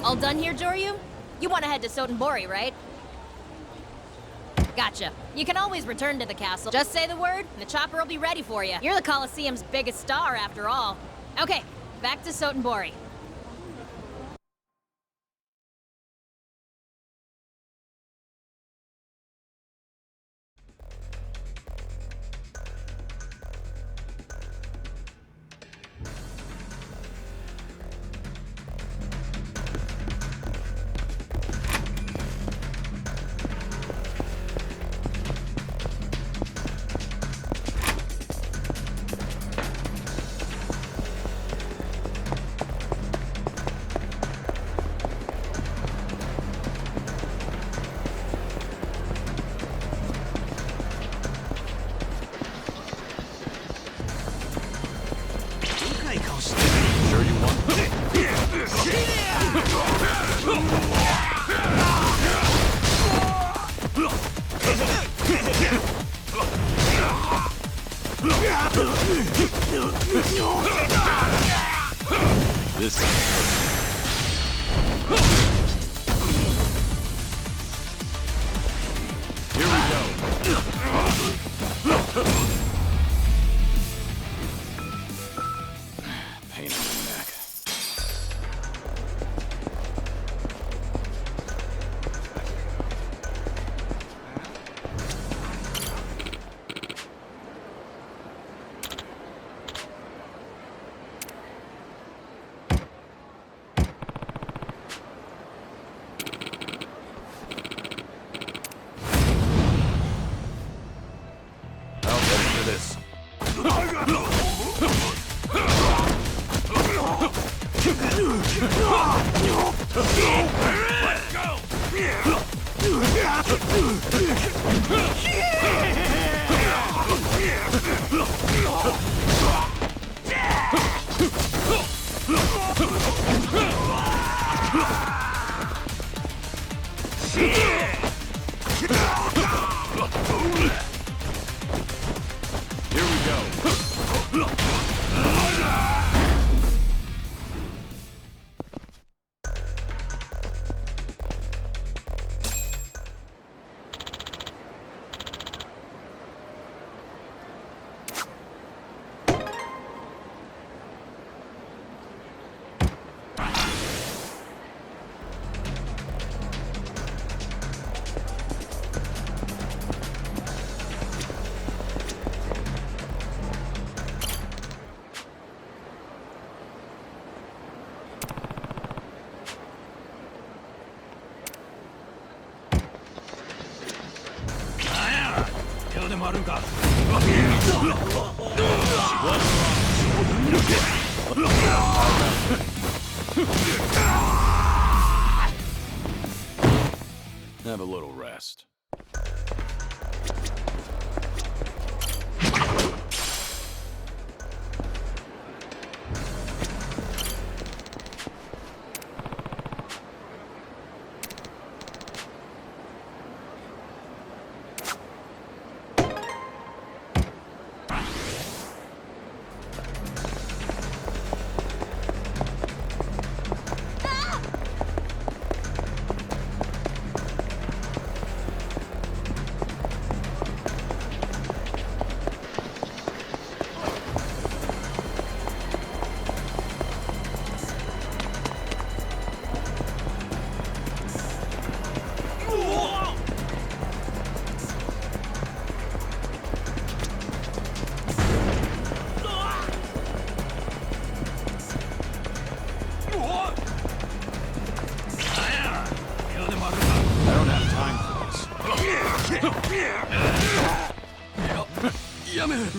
All done here, Joryu? You want to head to Sotenbori, right? Gotcha. You can always return to the castle. Just say the word, and the chopper will be ready for you. You're the Colosseum's biggest star, after all. Okay, back to Sotenbori. This Here we go. Pain in the neck. This. Let's go! Here we go. Have a little rest.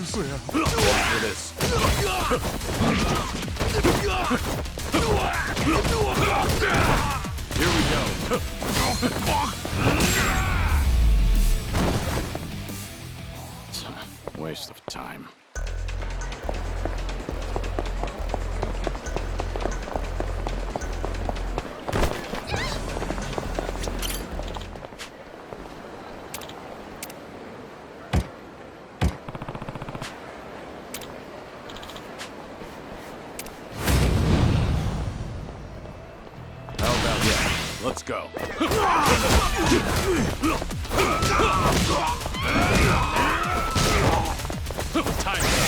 For this. Here we go. It's a waste of time. How about Let's go. Time.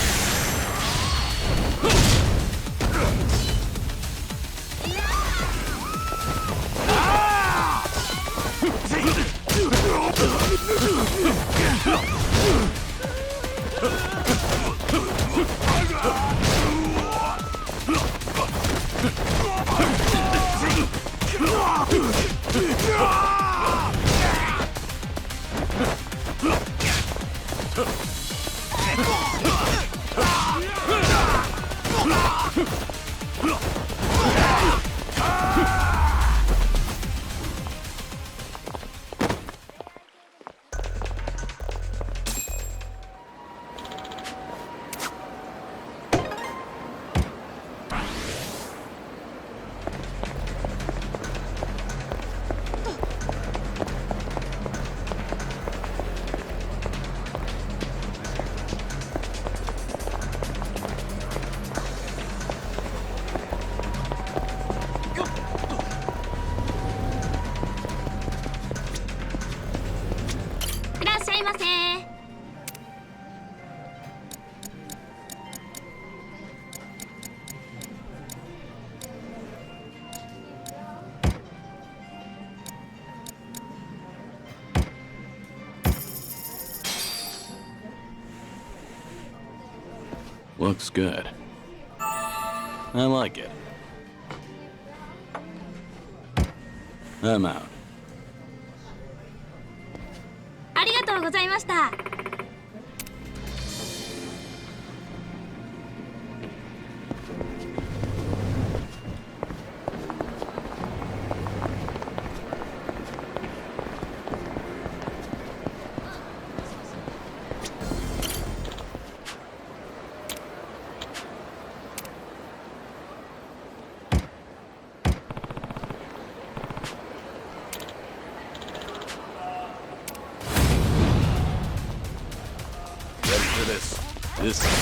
Looks good. I like it. I'm out. ありがとうございました。 This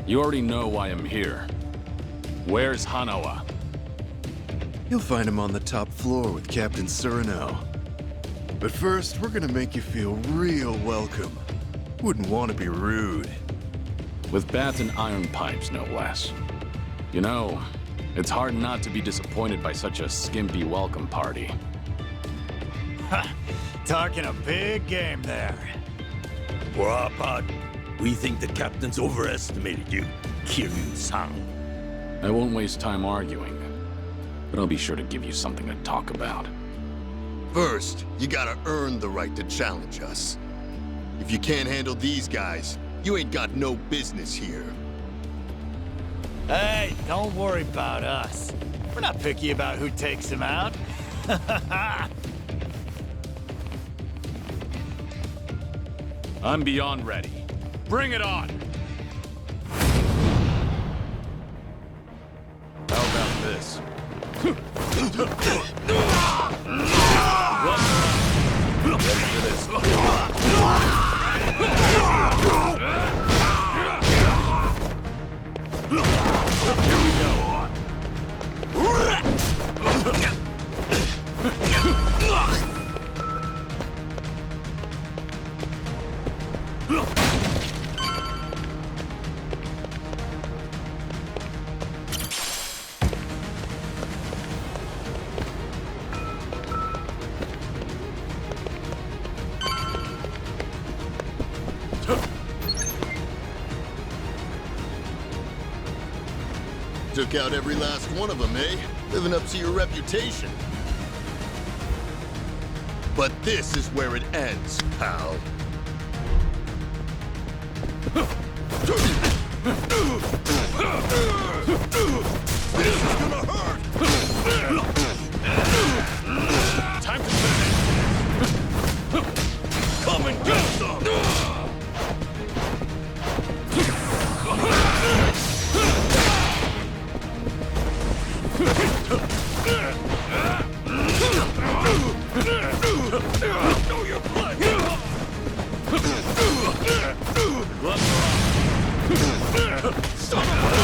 You already know why I'm here. Where's Hanawa? You'll find him on the top floor with Captain Surinel. But first, we're gonna make you feel real welcome. Wouldn't want to be rude. With bats and iron pipes, no less. You know, it's hard not to be disappointed by such a skimpy welcome party. Ha! Talking a big game there. What? We think the captain's overestimated you, Kiryu-san. I won't waste time arguing. but I'll be sure to give you something to talk about. First, you gotta earn the right to challenge us. If you can't handle these guys, you ain't got no business here. Hey, don't worry about us. We're not picky about who takes him out. I'm beyond ready. Bring it on! How about this? Ready for this? Here we go. Took out every last one of them, eh? Living up to your reputation. But this is where it ends, pal. This is gonna hurt! Time to finish! Come and get some! Know your blood! Gloves are on. Son of a...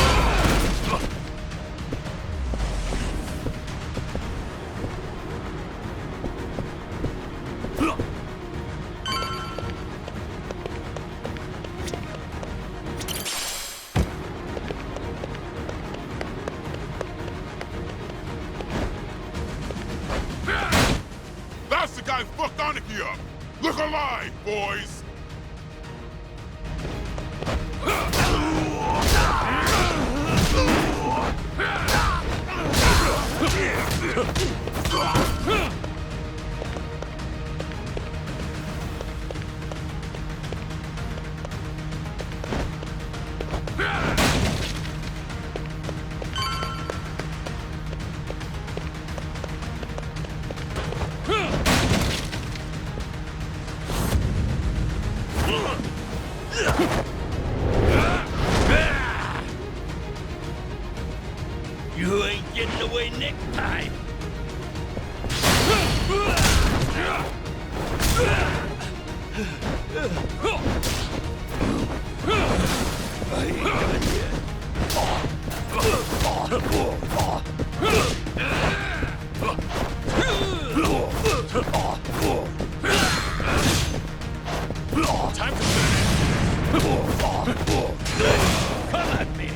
That's the guy who fucked Anarchy up! Look alive, boys! You ain't getting away next time. I ain't done yet. Time to finish! Come at me.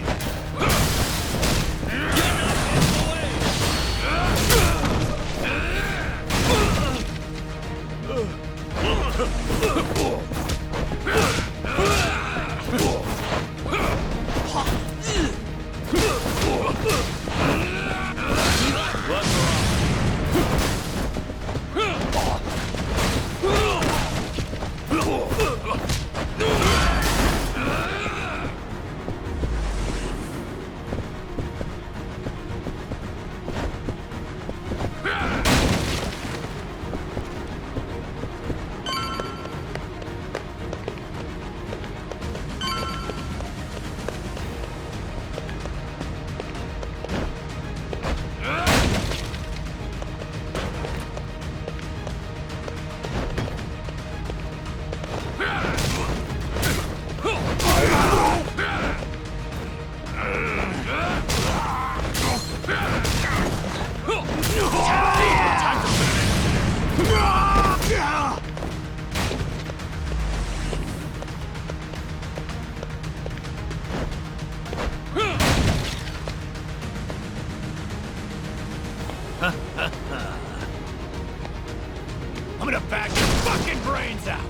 I'm gonna bash your fucking brains out!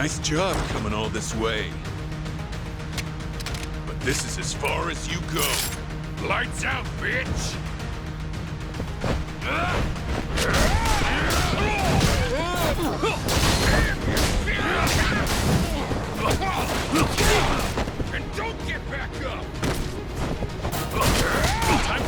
Nice job coming all this way. But this is as far as you go. Lights out, bitch! And don't get back up! Time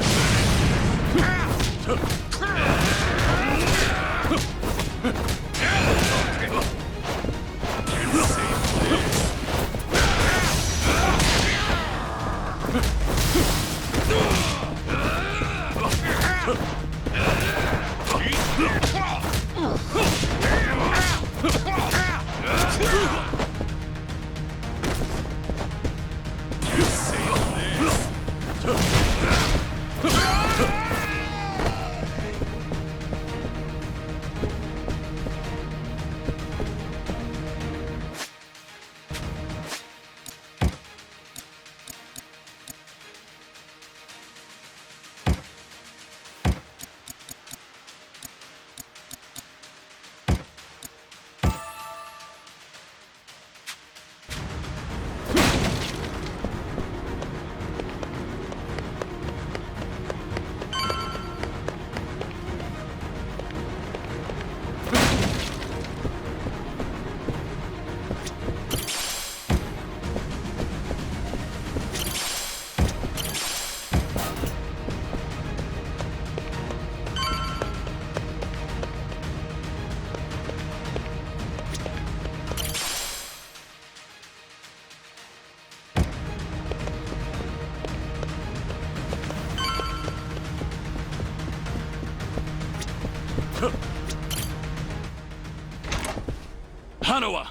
Hanawa!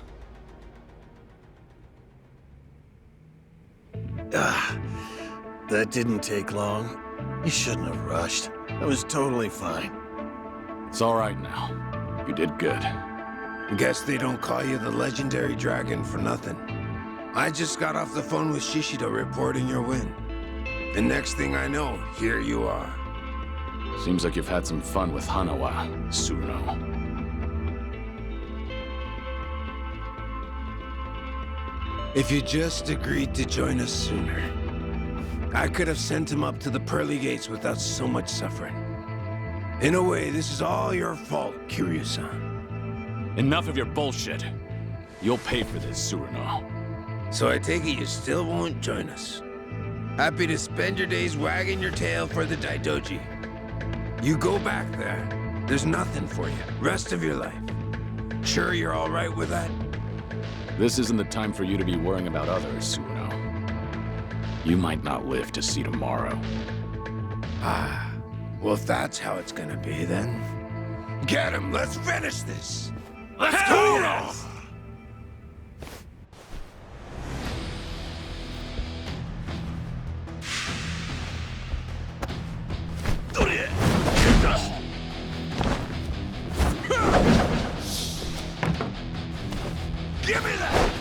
That didn't take long. You shouldn't have rushed. I was totally fine. It's all right now. You did good. Guess they don't call you the legendary dragon for nothing. I just got off the phone with Shishido reporting your win. The next thing I know, here you are. Seems like you've had some fun with Hanawa, Tsuruno. If you just agreed to join us sooner, I could have sent him up to the pearly gates without so much suffering. In a way, this is all your fault, Kiryu-san. Enough of your bullshit. You'll pay for this, Tsuruno. So I take it you still won't join us. Happy to spend your days wagging your tail for the Daidoji. You go back there. There's nothing for you. Rest of your life. Sure you're all right with that? This isn't the time for you to be worrying about others, Tsuruno. You might not live to see tomorrow. Ah, well if that's how it's gonna be then. Get him! Let's finish this! Let's go! Give me that!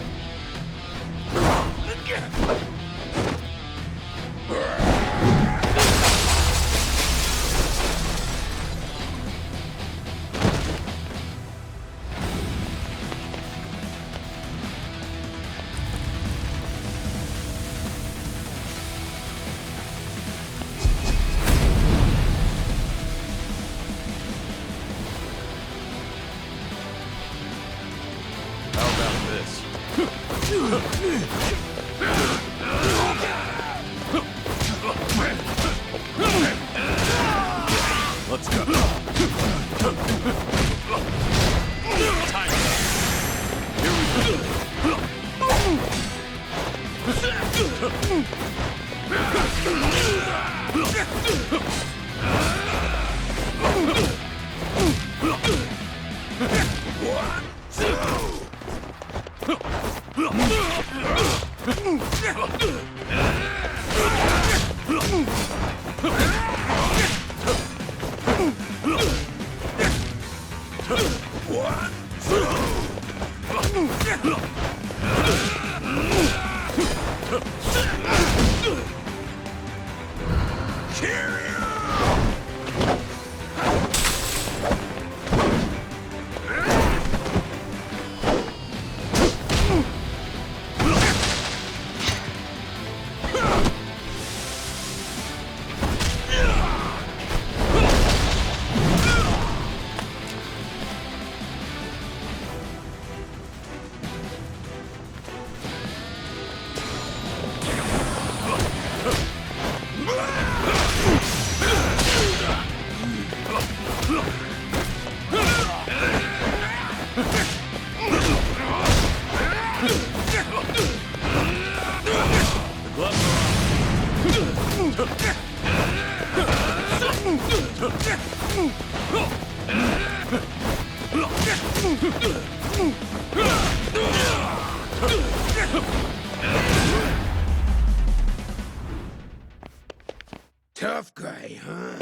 Tough guy, huh?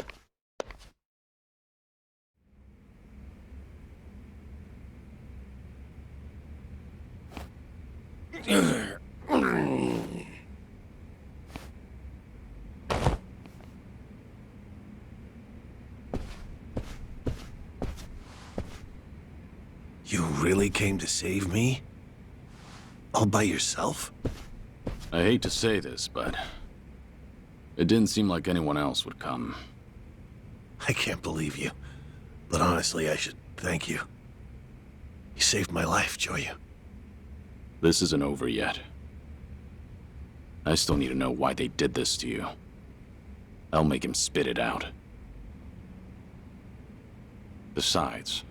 You really came to save me? All by yourself? I hate to say this, but it didn't seem like anyone else would come. I can't believe you. But honestly, I should thank you. You saved my life, Joyu. This isn't over yet. I still need to know why they did this to you. I'll make him spit it out. Besides,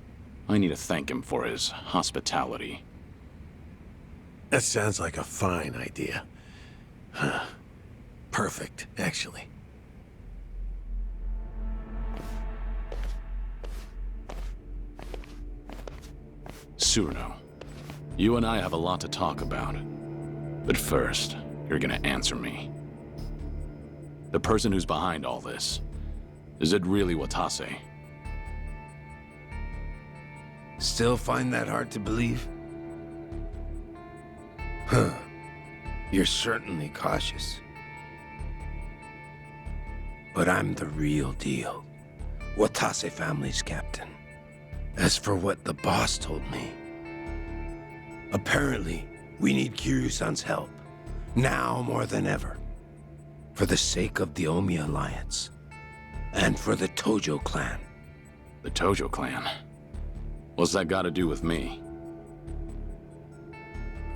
I need to thank him for his hospitality. That sounds like a fine idea. Perfect, actually. Cyrano, you and I have a lot to talk about. But first, you're gonna answer me. The person who's behind all this, is it really Watase? Still find that hard to believe? Huh. You're certainly cautious. But I'm the real deal. Watase family's captain. As for what the boss told me, apparently we need Kiryu-san's help, now more than ever. For the sake of the Omi Alliance, and for the Tojo clan. The Tojo clan? What's that got to do with me?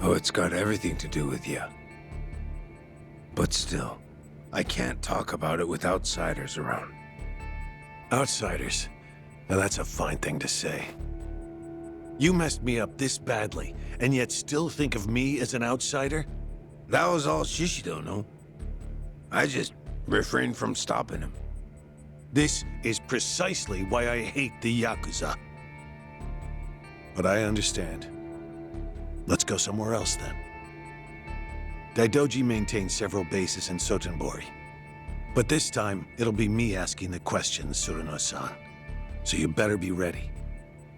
Oh, it's got everything to do with you. But still, I can't talk about it with outsiders around. Outsiders? Now that's a fine thing to say. You messed me up this badly, and yet still think of me as an outsider? That was all Shishido, no? I just refrained from stopping him. This is precisely why I hate the Yakuza. But I understand. Let's go somewhere else then. Daidoji maintains several bases in Sotenbori. But this time, it'll be me asking the questions, Tsuruno-san. So you better be ready.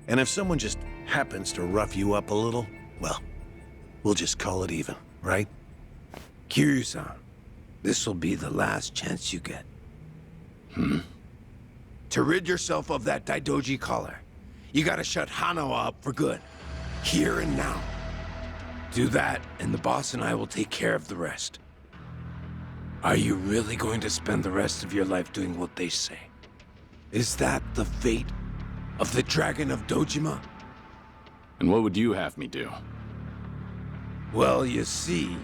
And if someone just happens to rough you up a little, well, we'll just call it even, right? Kiryu-san, this will be the last chance you get. To rid yourself of that Daidoji collar, you gotta shut Hanawa up for good. Here and now. Do that, and the boss and I will take care of the rest. Are you really going to spend the rest of your life doing what they say? Is that the fate of the Dragon of Dojima? And what would you have me do? Well, you see,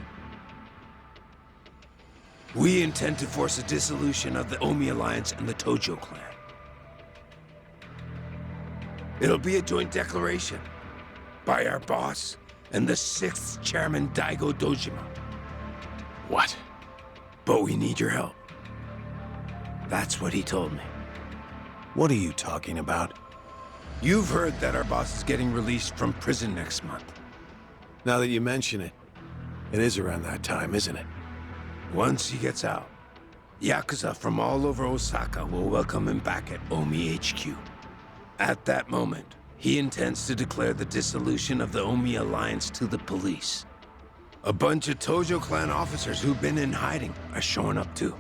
we intend to force a dissolution of the Omi Alliance and the Tojo clan. It'll be a joint declaration by our boss and the 6th chairman, Daigo Dojima. What? But we need your help. That's what he told me. What are you talking about? You've heard that our boss is getting released from prison next month. Now that you mention it, it is around that time, isn't it? Once he gets out, Yakuza from all over Osaka will welcome him back at Omi HQ. At that moment, he intends to declare the dissolution of the Omi Alliance to the police. A bunch of Tojo clan officers who've been in hiding are showing up too.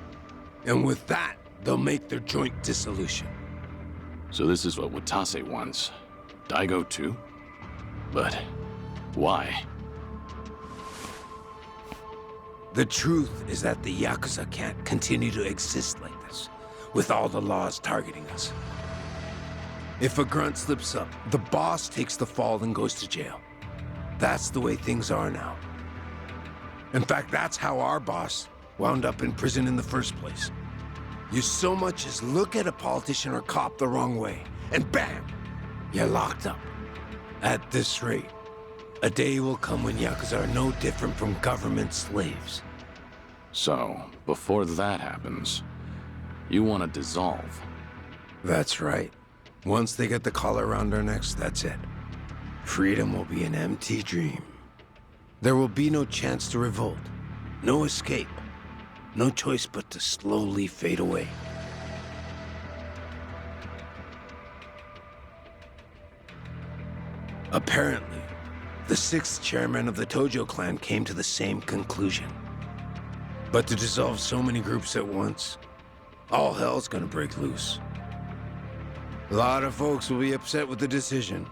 And with that, they'll make their joint dissolution. So this is what Watase wants. Daigo too? But why? The truth is that the Yakuza can't continue to exist like this, with all the laws targeting us. If a grunt slips up, the boss takes the fall and goes to jail. That's the way things are now. In fact, that's how our boss wound up in prison in the first place. You so much as look at a politician or cop the wrong way, and bam! You're locked up. At this rate, a day will come when Yakuza are no different from government slaves. So, before that happens, you want to dissolve. That's right. Once they get the collar around our necks, that's it. Freedom will be an empty dream. There will be no chance to revolt, no escape, no choice but to slowly fade away. Apparently, the 6th chairman of the Tojo clan came to the same conclusion. But to dissolve so many groups at once, all hell's gonna break loose. A lot of folks will be upset with the decision.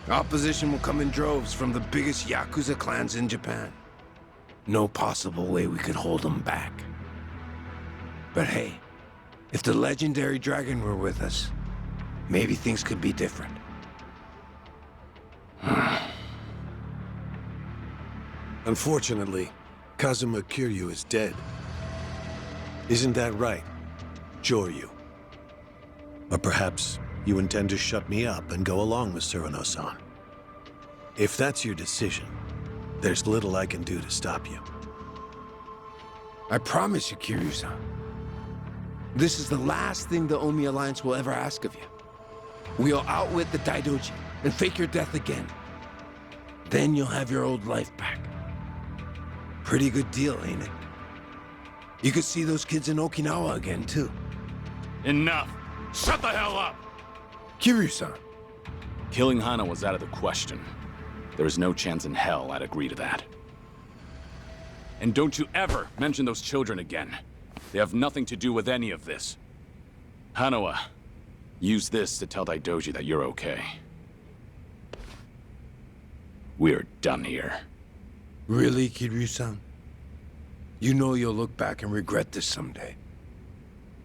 Opposition will come in droves from the biggest Yakuza clans in Japan. No possible way we could hold them back. But hey, if the legendary dragon were with us, maybe things could be different. Unfortunately, Kazuma Kiryu is dead. Isn't that right, Joryu? Or perhaps you intend to shut me up and go along with Tsuruno-san. If that's your decision, there's little I can do to stop you. I promise you, Kiryu-san. This is the last thing the Omi Alliance will ever ask of you. We'll outwit the Daidoji and fake your death again. Then you'll have your old life back. Pretty good deal, ain't it? You could see those kids in Okinawa again, too. Enough! Shut the hell up! Kiryu-san. Killing Hana was out of the question. There is no chance in hell I'd agree to that. And don't you ever mention those children again. They have nothing to do with any of this. Hanawa, use this to tell Daidoji that you're okay. We're done here. Really, Kiryu-san? You know you'll look back and regret this someday.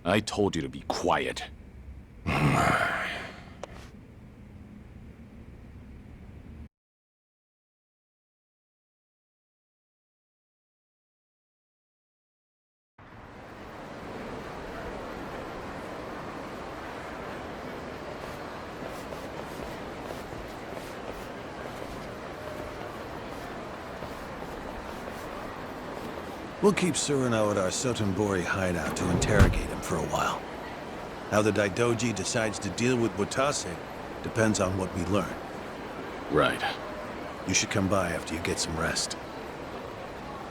I told you to be quiet. We'll keep Tsuruno at our Sotenbori hideout to interrogate him for a while. How the Daidoji decides to deal with Watase depends on what we learn. Right. You should come by after you get some rest.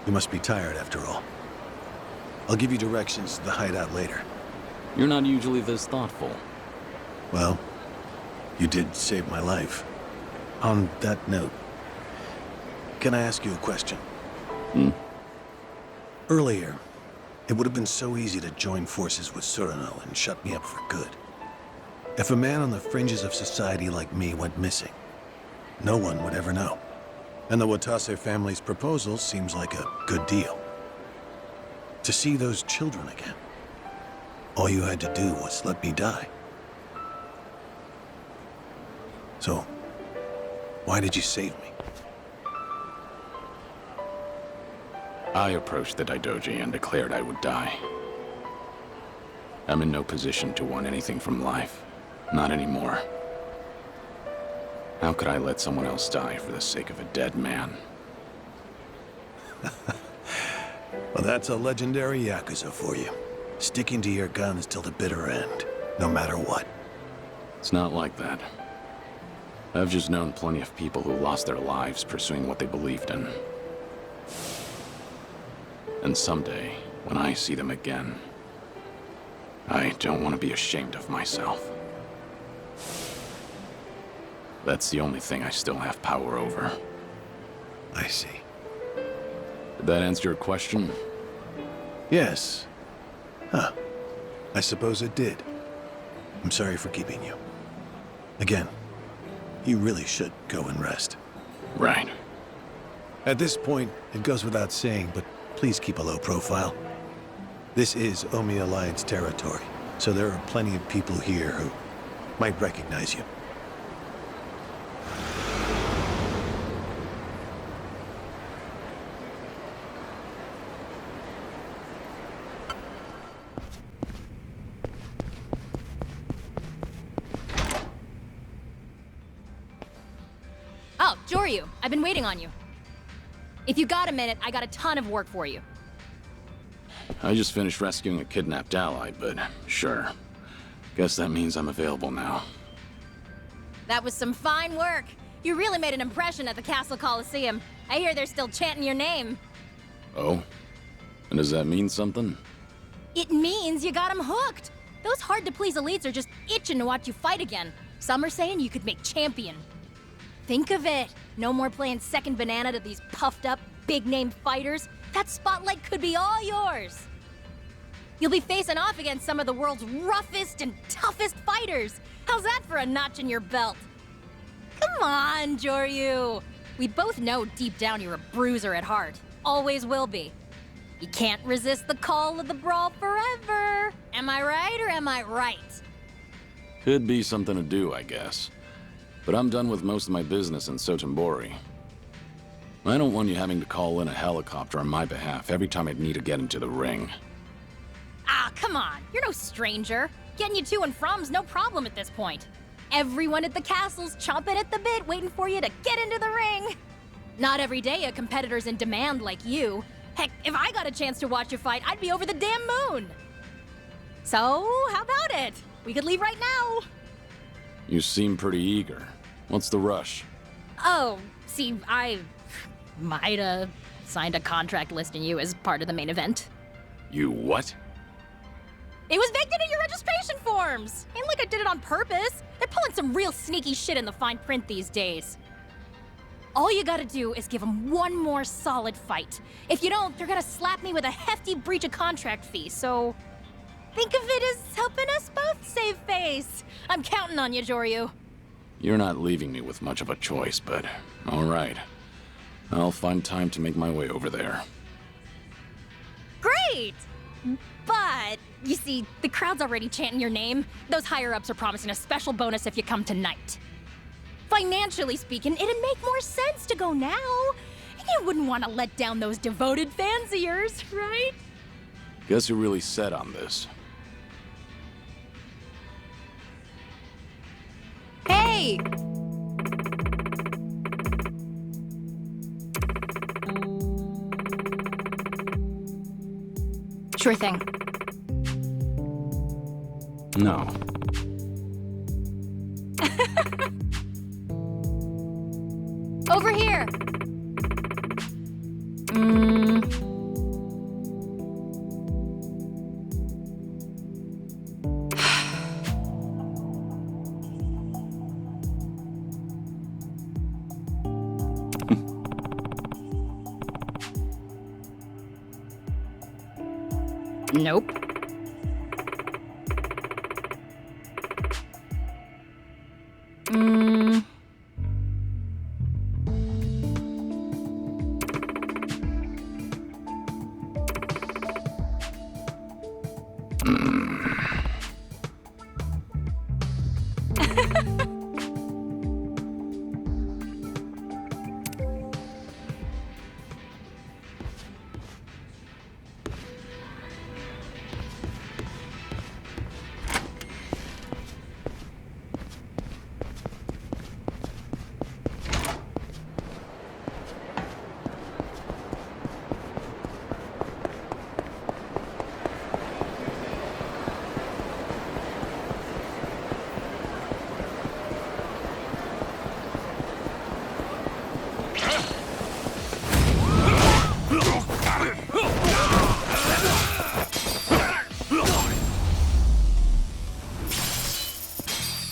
You must be tired after all. I'll give you directions to the hideout later. You're not usually this thoughtful. Well, you did save my life. On that note, can I ask you a question? Earlier, it would have been so easy to join forces with Tsuruno and shut me up for good. If a man on the fringes of society like me went missing, no one would ever know. And the Watase family's proposal seems like a good deal. To see those children again, all you had to do was let me die. So, why did you save me? I approached the Daidoji and declared I would die. I'm in no position to want anything from life. Not anymore. How could I let someone else die for the sake of a dead man? Well, that's a legendary Yakuza for you. Sticking to your guns till the bitter end, no matter what. It's not like that. I've just known plenty of people who lost their lives pursuing what they believed in. And someday, when I see them again, I don't want to be ashamed of myself. That's the only thing I still have power over. I see. Did that answer your question? Yes. Huh. I suppose it did. I'm sorry for keeping you. Again, you really should go and rest. Right. At this point, it goes without saying, but please keep a low profile. This is Omi Alliance territory, so there are plenty of people here who might recognize you. Oh, Joryu, I've been waiting on you. If you got a minute, I got a ton of work for you. I just finished rescuing a kidnapped ally, but sure. Guess that means I'm available now. That was some fine work. You really made an impression at the Castle Coliseum. I hear they're still chanting your name. Oh? And does that mean something? It means you got 'em hooked. Those hard-to-please elites are just itching to watch you fight again. Some are saying you could make champion. Think of it. No more playing second banana to these puffed-up, big-name fighters. That spotlight could be all yours. You'll be facing off against some of the world's roughest and toughest fighters. How's that for a notch in your belt? Come on, Joryu. We both know deep down you're a bruiser at heart. Always will be. You can't resist the call of the brawl forever. Am I right or am I right? Could be something to do, I guess. But I'm done with most of my business in Sotenbori. I don't want you having to call in a helicopter on my behalf every time I'd need to get into the ring. Ah, come on. You're no stranger. Getting you to and from's no problem at this point. Everyone at the castle's chomping at the bit waiting for you to get into the ring. Not every day a competitor's in demand like you. Heck, if I got a chance to watch you fight, I'd be over the damn moon. So, how about it? We could leave right now. You seem pretty eager. What's the rush? Oh, see, I might have signed a contract listing you as part of the main event. You what? It was baked into your registration forms! Ain't like I did it on purpose. They're pulling some real sneaky shit in the fine print these days. All you gotta do is give them one more solid fight. If you don't, they're gonna slap me with a hefty breach of contract fee, so... think of it as helping us both save face. I'm counting on you, Joryu. You're not leaving me with much of a choice, but all right. I'll find time to make my way over there. Great! But, you see, the crowd's already chanting your name. Those higher-ups are promising a special bonus if you come tonight. Financially speaking, it'd make more sense to go now. You wouldn't want to let down those devoted fans of yours, right? Guess you're really set on this. Hey! Sure thing. No. Over here! Nope.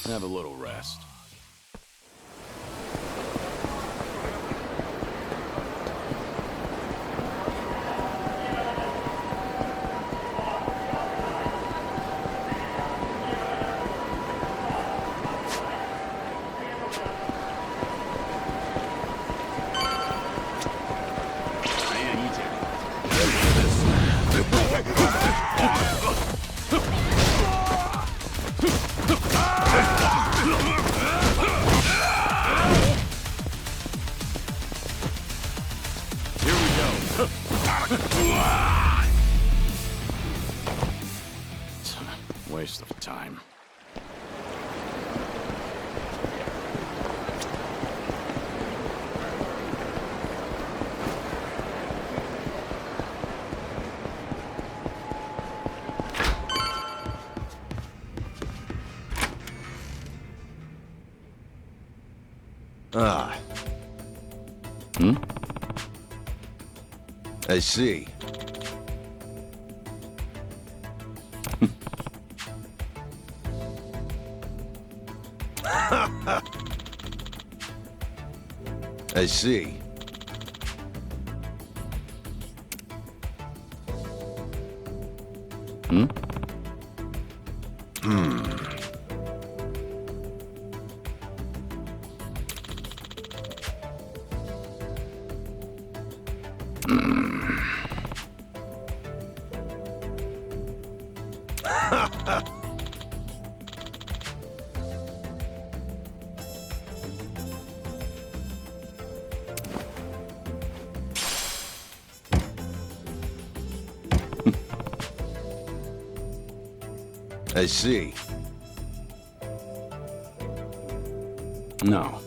Have a little rest. Ah. Hmm? I see. I see. Hmm? I see. No.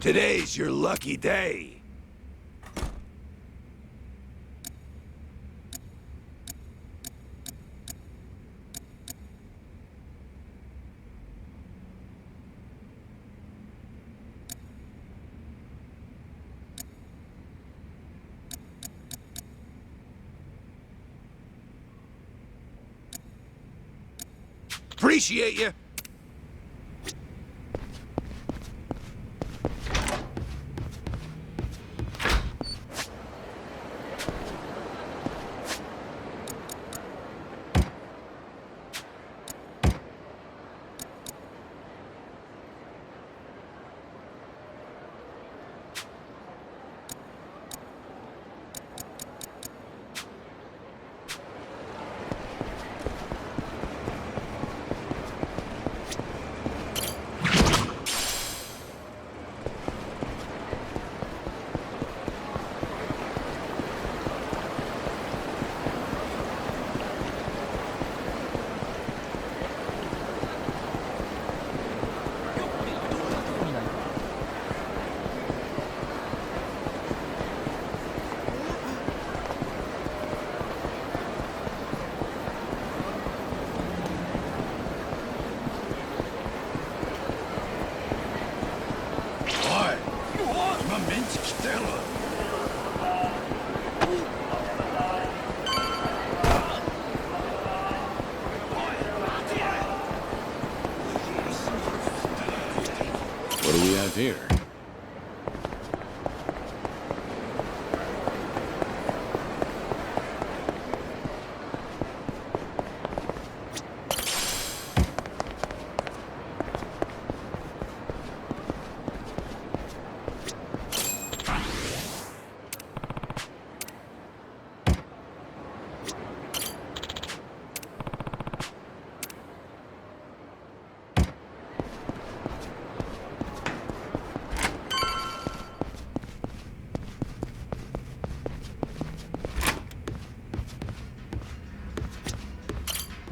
Today's your lucky day. Appreciate you. What do we have here?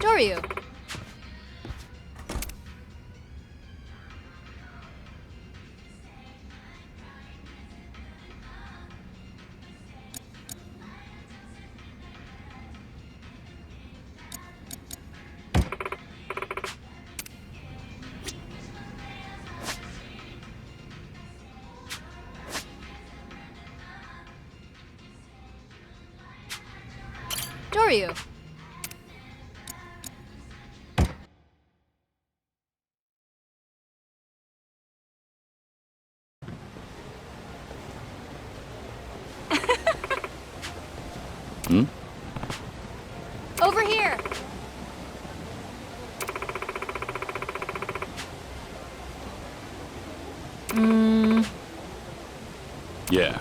Doryu. Doryu. Hmm? Over here. Yeah.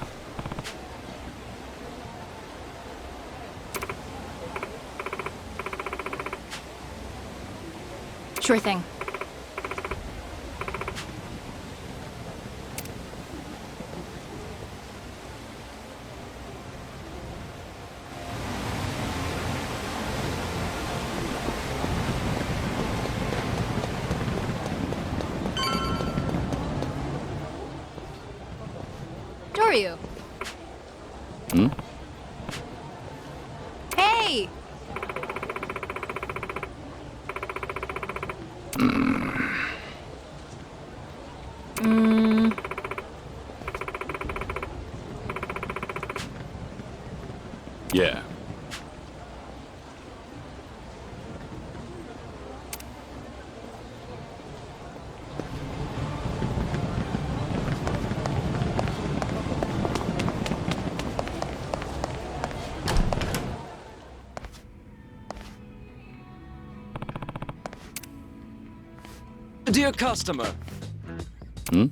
Sure thing. Doryu. Hmm? Hey! Yeah. Dear customer. Hmm?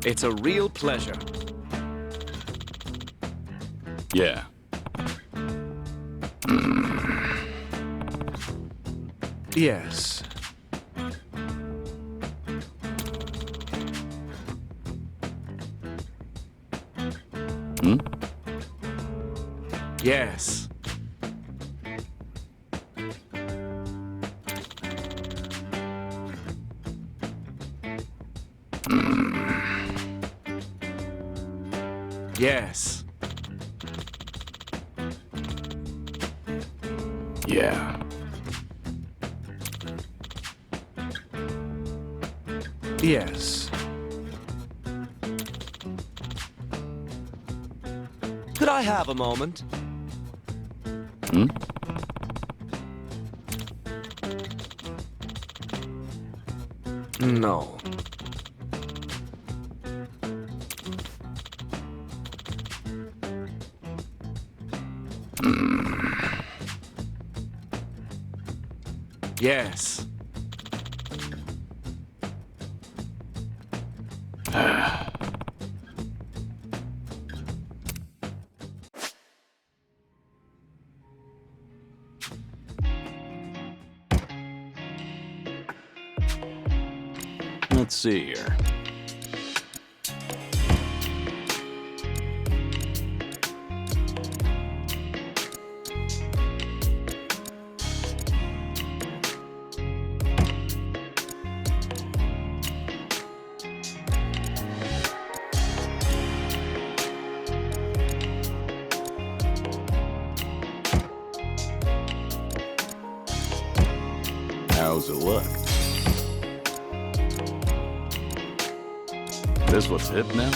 It's a real pleasure. Yeah. Yes. Hmm? Yes. Yes. Yeah. Yes. Could I have a moment? Hmm? No. Yes. Let's see here. How's it look? This what's hip now?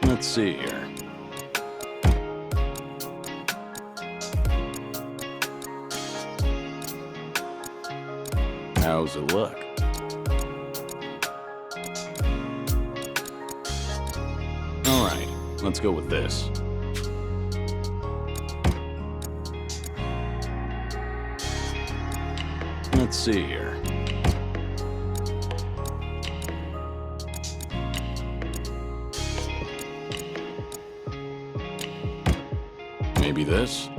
Let's see here. How's it look? All right, let's go with this. Let's see here. Maybe this?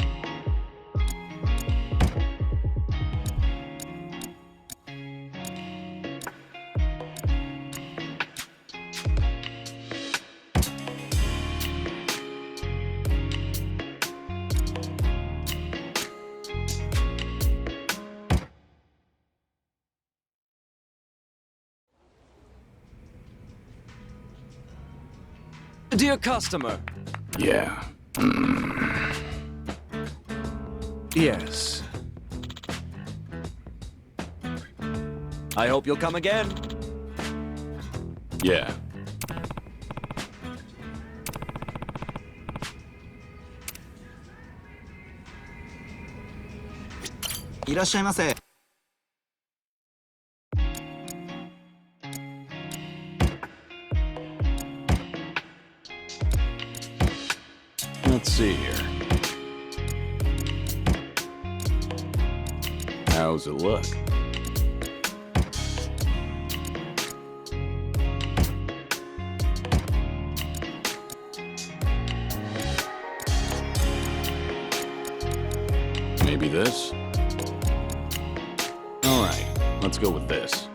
Dear customer. Yeah. Yes. I hope you'll come again. Yeah. いらっしゃいませ。 Let's see here. How's it look? Maybe this? All right, let's go with this.